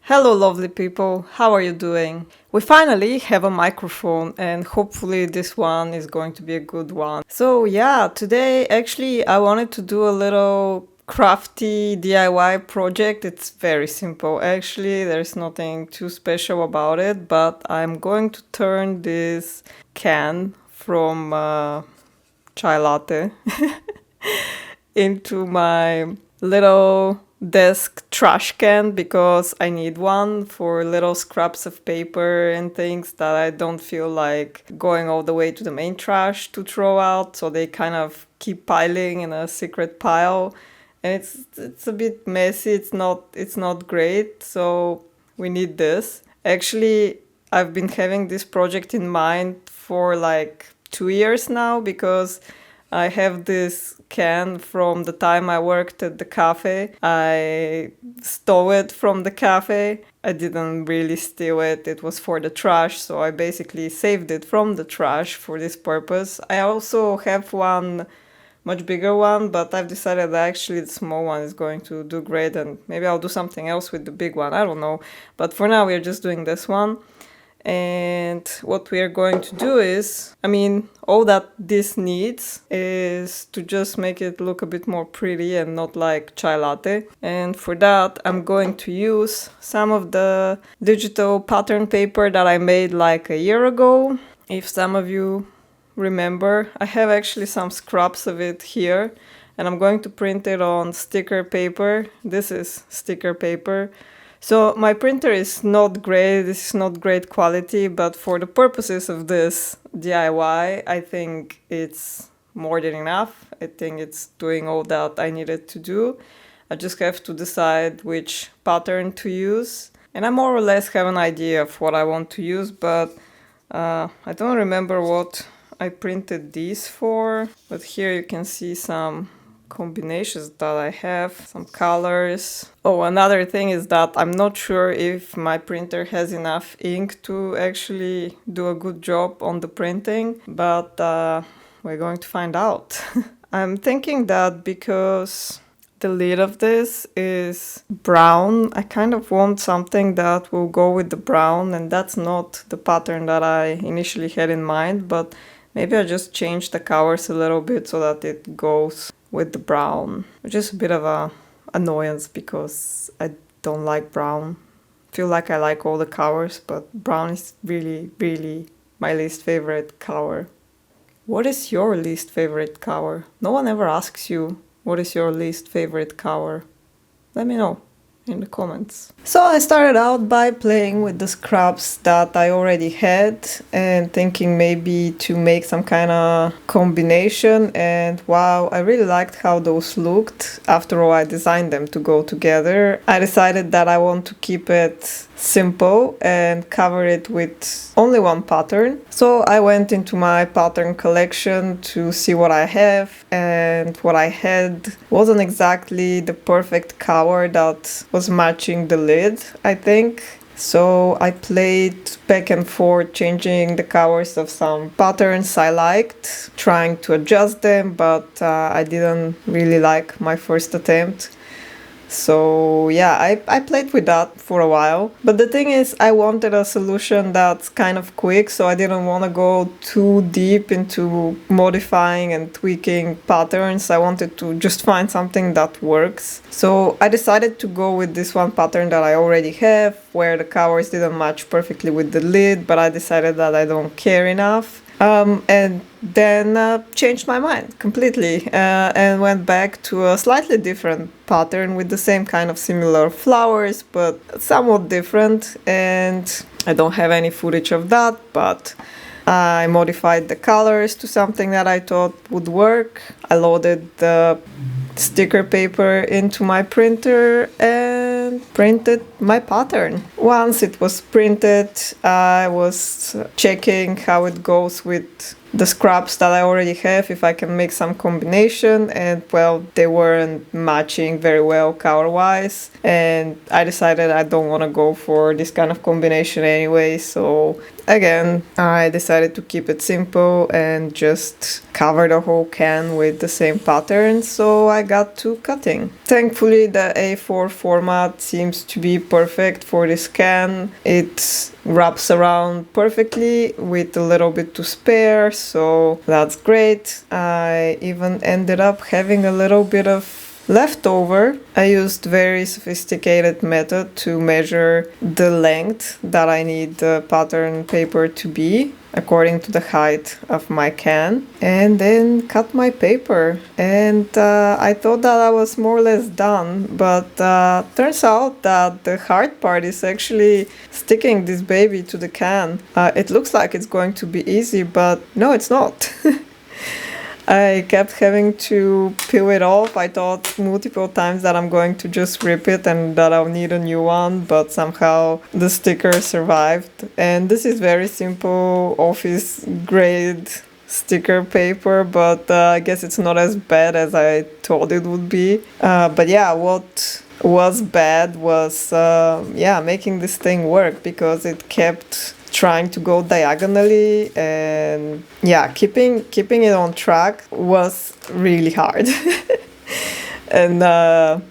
Hello, lovely people. How are you doing? We finally have a microphone, and hopefully, this one is going to be a good one. So, yeah, today actually I wanted to do a little crafty DIY project. It's very simple, actually, there's nothing too special about it, but I'm going to turn this can from chai latte into my little desk trash can because I need one for little scraps of paper and things that I don't feel like going all the way to the main trash to throw out, so they kind of keep piling in a secret pile, and it's a bit messy. It's not great, so we need this. Actually, I've been having this project in mind for like 2 years now because I have this can from the time I worked at the cafe. I stole it from the cafe. I didn't really steal it, it was for the trash, so I basically saved it from the trash for this purpose. I also have one much bigger one, but I've decided that actually the small one is going to do great, and maybe I'll do something else with the big one. I don't know. But for now, we're just doing this one. And what we are going to do is, all that this needs is to just make it look a bit more pretty and not like chai latte. And for that, I'm going to use some of the digital pattern paper that I made like a year ago. If some of you remember, I have actually some scraps of it here, and I'm going to print it on sticker paper. This is sticker paper. So my printer is not great, this is not great quality, but for the purposes of this DIY, I think it's more than enough. I think it's doing all that I needed to do. I just have to decide which pattern to use. And I more or less have an idea of what I want to use, but I don't remember what I printed these for. But here you can see some combinations that I have, some colors. Oh, another thing is that I'm not sure if my printer has enough ink to actually do a good job on the printing, but we're going to find out. I'm thinking that because the lid of this is brown, I kind of want something that will go with the brown, and that's not the pattern that I initially had in mind, but maybe I just change the colors a little bit so that it goes with the brown, which is a bit of a annoyance because I don't like brown. I feel like I like all the colors, but brown is really, really my least favorite color. What is your least favorite color? No one ever asks you what is your least favorite color. Let me know in the comments. So I started out by playing with the scraps that I already had and thinking maybe to make some kind of combination, and wow, I really liked how those looked. After all, I designed them to go together. I decided that I want to keep it simple and cover it with only one pattern. So I went into my pattern collection to see what I have, and what I had wasn't exactly the perfect color that was matching the lid, I think. So I played back and forth, changing the colors of some patterns I liked, trying to adjust them, but I didn't really like my first attempt. So yeah, I played with that for a while. But the thing is, I wanted a solution that's kind of quick, so I didn't want to go too deep into modifying and tweaking patterns. I wanted to just find something that works. So I decided to go with this one pattern that I already have, where the colors didn't match perfectly with the lid, but I decided that I don't care enough. And then changed my mind completely and went back to a slightly different pattern with the same kind of similar flowers, but somewhat different. And I don't have any footage of that, but I modified the colors to something that I thought would work. I loaded the sticker paper into my printer and printed my pattern. Once it was printed, I was checking how it goes with the scraps that I already have, if I can make some combination, and well, they weren't matching very well color-wise, and I decided I don't want to go for this kind of combination anyway, so again, I decided to keep it simple and just cover the whole can with the same pattern, so I got to cutting. Thankfully, the A4 format seems to be perfect for this can. It wraps around perfectly with a little bit to spare, so that's great. I even ended up having a little bit of leftover. I used very sophisticated method to measure the length that I need the pattern paper to be according to the height of my can, and then cut my paper. And I thought that I was more or less done, but turns out that the hard part is actually sticking this baby to the can. It looks like it's going to be easy, but no, it's not. I kept having to peel it off. I thought multiple times that I'm going to just rip it and that I'll need a new one, but somehow the sticker survived. And this is very simple office grade sticker paper, but I guess it's not as bad as I thought it would be. But yeah, what was bad was making this thing work, because it kept trying to go diagonally, and yeah, keeping it on track was really hard. And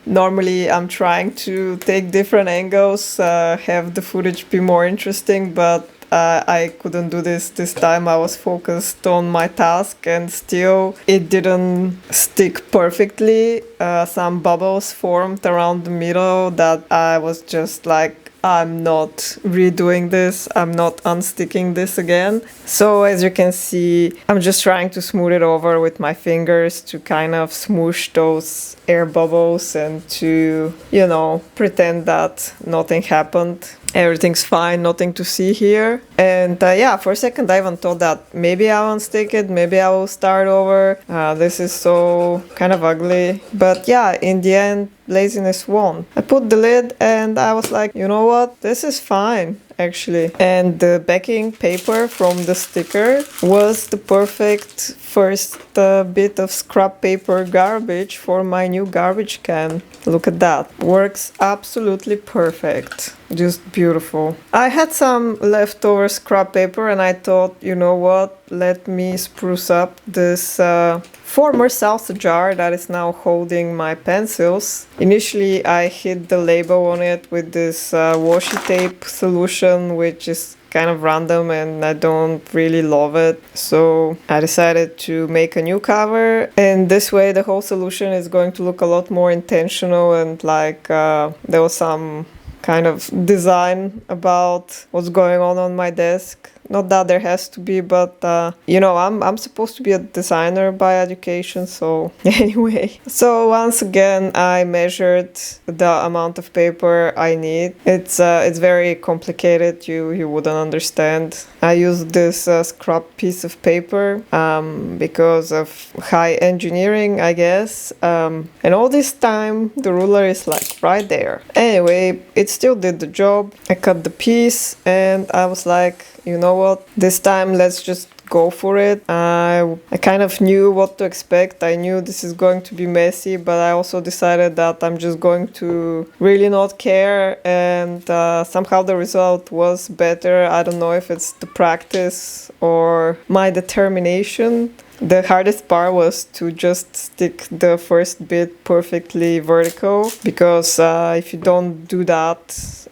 normally I'm trying to take different angles, have the footage be more interesting, but I couldn't do this time. I was focused on my task, and still it didn't stick perfectly. Some bubbles formed around the middle that I was just like, I'm not redoing this, I'm not unsticking this again. So as you can see, I'm just trying to smooth it over with my fingers to kind of smoosh those air bubbles and to, you know, pretend that nothing happened. Everything's fine, nothing to see here. And yeah, for a second I even thought that maybe I'll unstick it, maybe I will start over. This is so kind of ugly. But yeah, in the end, laziness won. I put the lid and I was like, you know what, this is fine actually. And the backing paper from the sticker was the perfect first bit of scrap paper garbage for my new garbage can. Look at that, works absolutely perfect, just beautiful. I had some leftover scrap paper and I thought, you know what, let me spruce up this former salsa jar that is now holding my pencils. Initially I hid the label on it with this washi tape solution, which is kind of random and I don't really love it. So I decided to make a new cover, and this way the whole solution is going to look a lot more intentional, and like there was some kind of design about what's going on my desk. Not that there has to be, but you know, I'm supposed to be a designer by education, so anyway. So once again, I measured the amount of paper I need. It's very complicated. You wouldn't understand. I used this scrap piece of paper because of high engineering, I guess. And all this time, the ruler is like right there. Anyway, it still did the job. I cut the piece, and I was like, you know what, this time let's just go for it. I kind of knew what to expect. I knew this is going to be messy, but I also decided that I'm just going to really not care, and somehow the result was better. I don't know if it's the practice or my determination. The hardest part was to just stick the first bit perfectly vertical, because if you don't do that,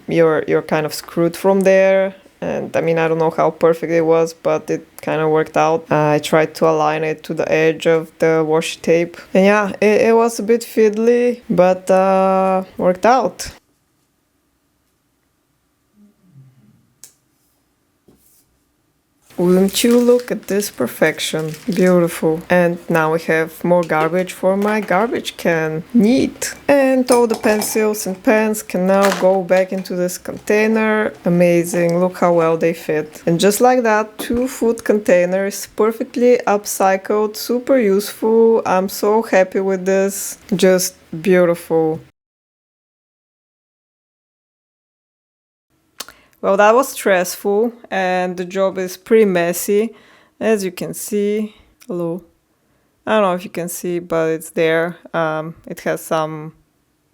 you're kind of screwed from there. And I mean, I don't know how perfect it was, but it kind of worked out. I tried to align it to the edge of the washi tape. And yeah, it was a bit fiddly, but worked out. Wouldn't you look at this perfection? Beautiful. And now we have more garbage for my garbage can. Neat. And all the pencils and pens can now go back into this container. Amazing. Look how well they fit. And just like that, 2 food containers, perfectly upcycled, super useful. I'm so happy with this. Just beautiful. Well, that was stressful and the job is pretty messy. As you can see, hello. I don't know if you can see, but it's there. It has some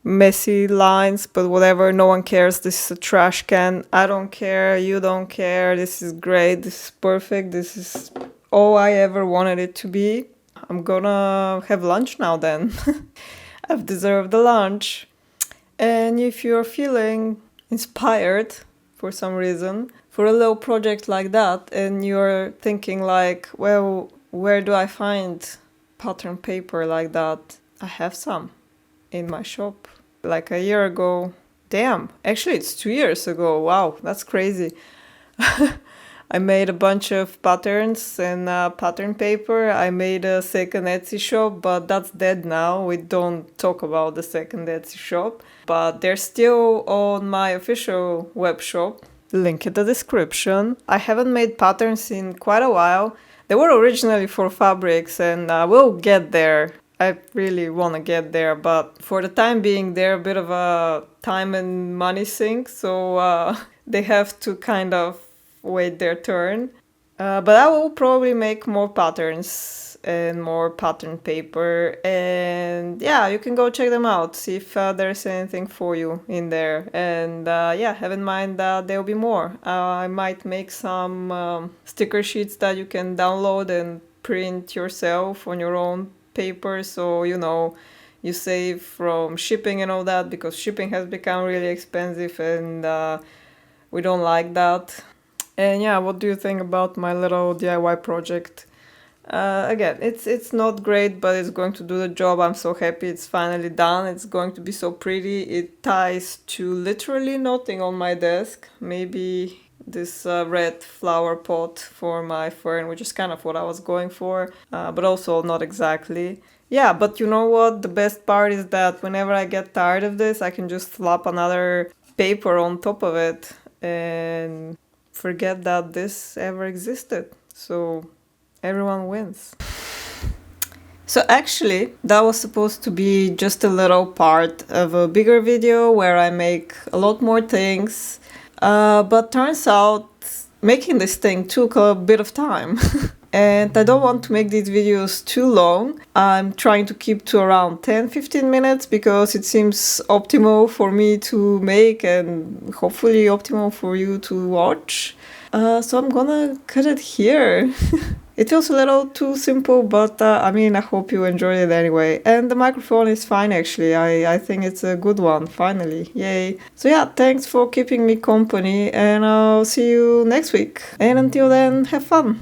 messy lines, but whatever, no one cares. This is a trash can. I don't care, you don't care. This is great, this is perfect, this is all I ever wanted it to be. I'm gonna have lunch now then. I've deserved the lunch. And if you're feeling inspired for some reason for a little project like that, and you're thinking like, well, where do I find pattern paper like that? I have some in my shop. Like a year ago. Damn, actually it's 2 years ago. Wow, that's crazy. I made a bunch of patterns and pattern paper. I made a second Etsy shop, but that's dead now. We don't talk about the second Etsy shop. But they're still on my official web shop. Link in the description. I haven't made patterns in quite a while. They were originally for fabrics and we'll get there. I really want to get there, but for the time being, they're a bit of a time and money sink, so they have to kind of wait their turn. But I will probably make more patterns and more pattern paper, and yeah, you can go check them out, see if there's anything for you in there. And yeah, have in mind that there will be more. I might make some sticker sheets that you can download and print yourself on your own paper, so you save from shipping and all that, because shipping has become really expensive and we don't like that. And yeah, what do you think about my little DIY project? Again, it's not great, but it's going to do the job. I'm so happy it's finally done. It's going to be so pretty. It ties to literally nothing on my desk. Maybe this red flower pot for my fern, which is kind of what I was going for, but also not exactly. Yeah, but you know what? The best part is that whenever I get tired of this, I can just slap another paper on top of it and forget that this ever existed. So everyone wins. So actually, that was supposed to be just a little part of a bigger video where I make a lot more things. But turns out making this thing took a bit of time. And I don't want to make these videos too long. I'm trying to keep to around 10-15 minutes because it seems optimal for me to make and hopefully optimal for you to watch. So I'm gonna cut it here. It feels a little too simple, but I mean, I hope you enjoyed it anyway. And the microphone is fine, actually. I think it's a good one, finally. Yay. So yeah, thanks for keeping me company, and I'll see you next week. And until then, have fun.